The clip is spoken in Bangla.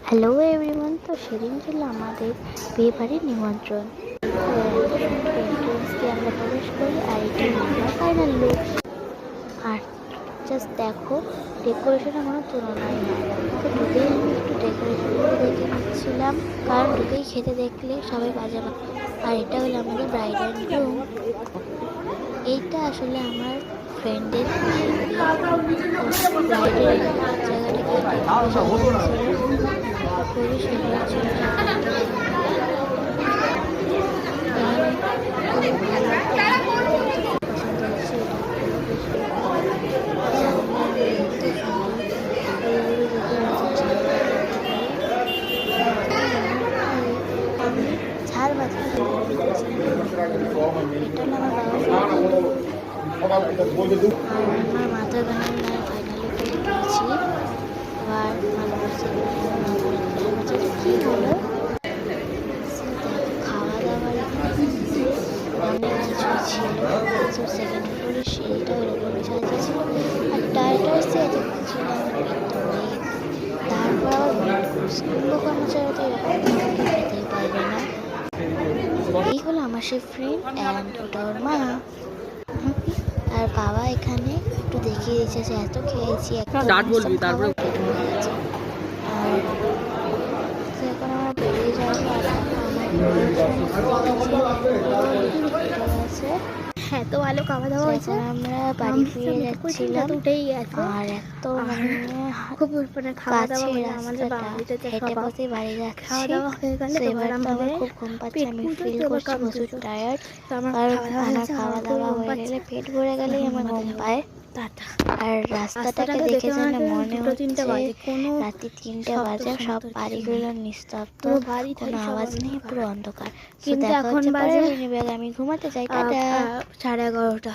হ্যালো এভরিওয়ান, তো সেদিন ছিল আমাদের বিয়ে বাড়ির নিমন্ত্রণ। তো এত সুন্দর এন্ট্রেন্স দিয়ে আমরা প্রবেশ করি, আর এটা আমার ফাইনাল লুক। আর জাস্ট দেখো, ডেকোরেশনের কোনো তুলনাই হয় না। তো ঢুকেই আমি একটু ডেকোরেশনগুলো দেখে নিচ্ছিলাম, কারণ ঢুকেই খেতে দেখলে সবাই বাজে। আর এটা হলো আমাদের ব্রাইড অ্যান্ড গ্রুম। এইটা আসলে আমার ফ্রেন্ডের ব্রাইডের জায়গাটাকে খুবই সুন্দর ছিল। ঝাল বাজা এটা আমার বাবা আমার মাথার গানের ফাইনালি পেয়ে গিয়েছি। আবার কি হলো, খাওয়া দাওয়ার অনেক কিছু ছিল। তো সেকেন্ড ফ্লোরে সিঁড়িটা ওরকমই সাজিয়েছিল, আর টায়ারটার্সে ছিলাম। তারপর আবার স্কুল কর্মচারী তো এরকম খেতেই পারবে না। এই হলো আমার সেই ফ্রেন্ড, অ্যান্ড ওটা ওর মা। আর বাবা এখানে একটু দেখিয়ে দিয়েছে যে এত খেয়েছি, এখন আমরা বেরিয়ে যাবো। হ্যাঁ, তো ভালো খাওয়া দাওয়া হয়েছে। আমরা বাড়ি ফিরে যাচ্ছিলাম, আর এত খুব খাওয়া দাওয়া আমাদের হেঁটে পথে বাড়ি যাচ্ছি। খাওয়া দাওয়া হয়ে গেলে এবার তো আমার খুব ঘুম পাচ্ছে, আমি ফিল করছি প্রচুর টায়ার্ড। কারণ আমার খাওয়া দাওয়া হয়ে গেলে, পেট ভরে গেলেই আমার ঘুম পায়। আর রাস্তাটাকে দেখে যেন মনে হচ্ছে রাত্রি 3টে বাজে, সব বাড়িগুলো নিস্তব্ধ, কোনো আওয়াজ নেই, পুরো অন্ধকার। কিন্তু এখন বাজে আমি ঘুমাতে চাই। টাটা। 11:30।